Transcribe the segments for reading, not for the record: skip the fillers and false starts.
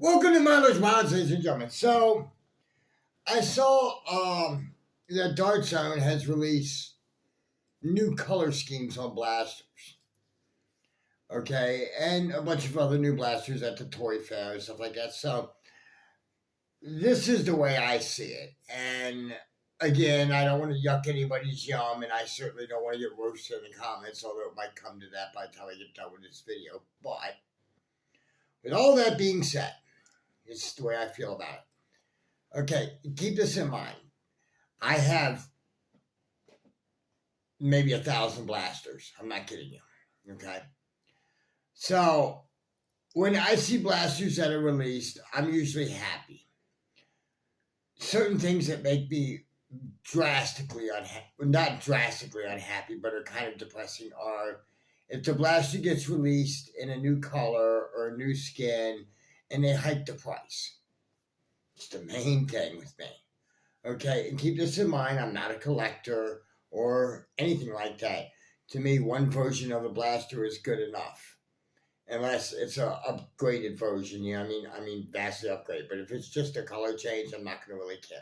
Welcome to Milo's Minds, ladies and gentlemen. So I saw that Dart Zone has released new color schemes on blasters. Okay, and a bunch of other new blasters at the toy fair and stuff like that. So this is the way I see it. And again, I don't want to yuck anybody's yum, and I certainly don't want to get roasted in the comments, although it might come to that by the time I get done with this video. But with all that being said, this is the way I feel about it. Okay, keep this in mind. I have maybe 1,000 blasters. I'm not kidding you. Okay. So when I see blasters that are released, I'm usually happy. Certain things that make me drastically unhappy, not drastically unhappy, but are kind of depressing are if the blaster gets released in a new color or a new skin and they hike the price. It's the main thing with me. Okay, and keep this in mind, I'm not a collector or anything like that. To me, one version of a blaster is good enough. Unless it's a upgraded version, you know what I mean? I mean, vastly upgraded. But if it's just a color change, I'm not going to really care.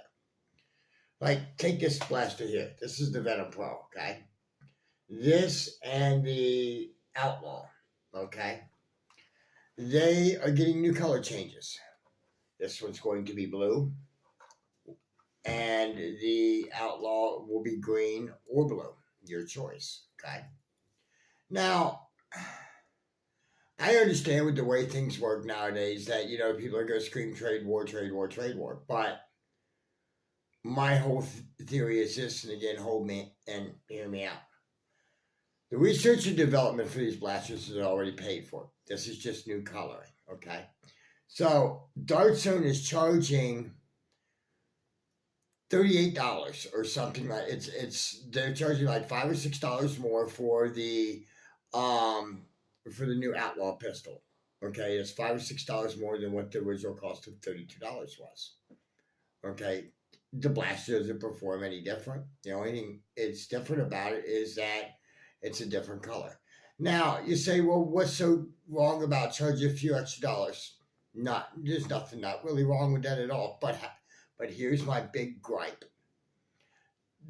Like, take this blaster here. This is the Venom Pro, okay? This and the Outlaw, okay? They are getting new color changes. This one's going to be blue. And the Outlaw will be green or blue. Your choice, okay? Now, I understand with the way things work nowadays that, people are going to scream trade war, trade war, trade war. But my whole theory is this, and again, hold me and hear me out. The research and development for these blasters is already paid for. This is just new coloring, okay? So Dart Zone is charging $38 or something like they're charging like $5 or $6 more for the new Outlaw pistol. Okay, it's $5 or $6 more than what the original cost of $32 was. Okay, the blaster doesn't perform any different. The only thing it's different about it is that it's a different color. Now you say, well, what's so wrong about charging a few extra dollars? There's nothing not really wrong with that at all. But here's my big gripe.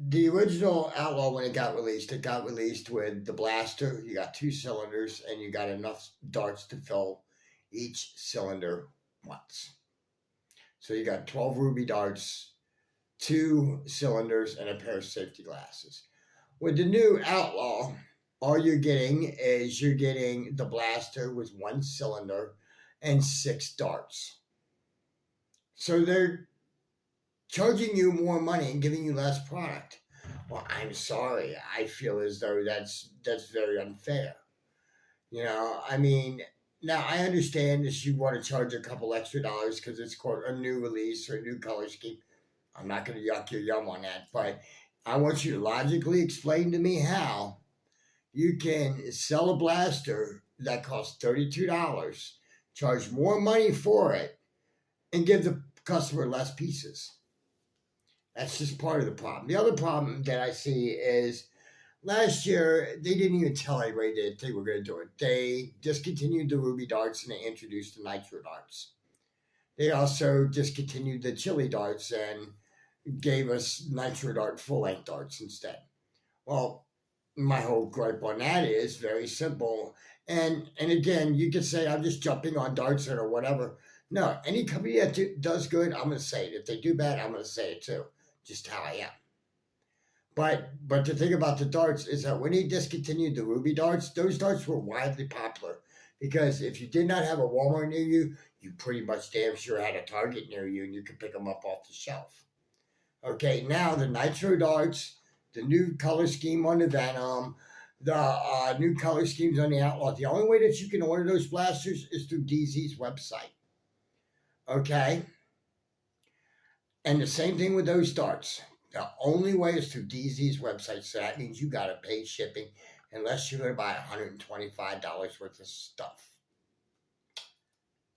The original Outlaw, when it got released with the blaster. You got 2 cylinders, and you got enough darts to fill each cylinder once. So you got 12 ruby darts, 2 cylinders, and a pair of safety glasses. With the new Outlaw, all you're getting is the blaster with 1 cylinder and 6 darts. So they're charging you more money and giving you less product. Well, I'm sorry. I feel as though that's very unfair. I mean, now I understand that you want to charge a couple extra dollars because it's called a new release or a new color scheme. I'm not going to yuck your yum on that, but I want you to logically explain to me how you can sell a blaster that costs $32, charge more money for it, and give the customer less pieces. That's just part of the problem. The other problem that I see is last year, they didn't even tell anybody that they were going to do it. They discontinued the ruby darts and they introduced the nitro darts. They also discontinued the chili darts and gave us nitro dart full-length darts instead. Well, my whole gripe on that is very simple. And again, you could say I'm just jumping on darts or whatever. No, any company that does good, I'm going to say it. If they do bad, I'm going to say it too. Just how I am. But the thing about the darts is that when he discontinued the ruby darts, those darts were widely popular because if you did not have a Walmart near you, you pretty much damn sure had a Target near you and you could pick them up off the shelf. Okay, now the nitro darts, the new color scheme on the Venom, the new color schemes on the Outlaw. The only way that you can order those blasters is through DZ's website. Okay? And the same thing with those darts. The only way is through DZ's website, so that means you got to pay shipping unless you're going to buy $125 worth of stuff.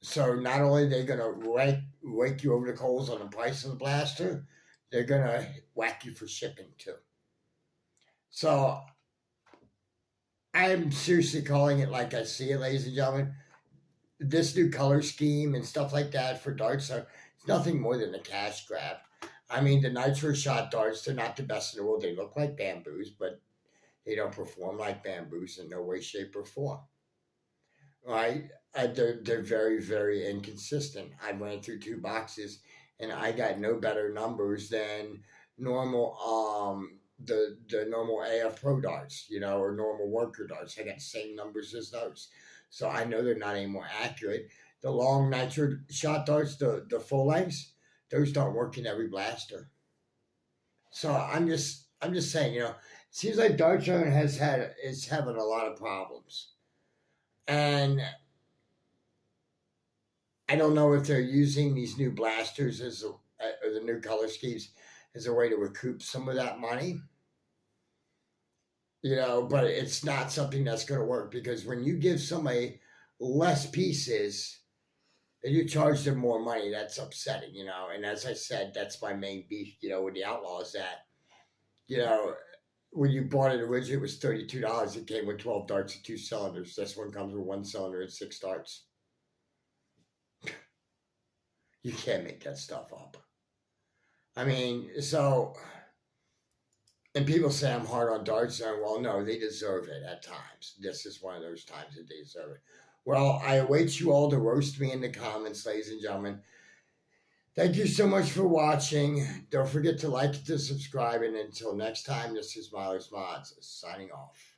So not only are they going to rake you over the coals on the price of the blaster, they're going to whack you for shipping too. So I'm seriously calling it like I see it, ladies and gentlemen. this new color scheme and stuff like that for darts are it's nothing more than a cash grab. I mean, the nitro shot darts, they're not the best in the world. They look like bamboos, but they don't perform like bamboos in no way, shape, or form. Right? They're very, very inconsistent. I ran through two boxes and I got no better numbers than normal the normal AF Pro darts, or normal worker darts. I got the same numbers as those. So I know they're not any more accurate. The long nitro shot darts, the full lengths, those don't work in every blaster. So I'm just saying, it seems like Dart Zone is having a lot of problems. And I don't know if they're using these new blasters or the new color schemes as a way to recoup some of that money. But it's not something that's going to work because when you give somebody less pieces and you charge them more money, that's upsetting. And as I said, that's my main beef, with the Outlaws that, you know, when you bought it originally, it was $32. It came with 12 darts and two cylinders. This one comes with one cylinder and six darts. You can't make that stuff up. I mean, and people say I'm hard on darts, and well, no, they deserve it at times. This is one of those times that they deserve it. Well, I await you all to roast me in the comments, ladies and gentlemen. Thank you so much for watching. Don't forget to like, to subscribe, and until next time, this is Miller's Mods signing off.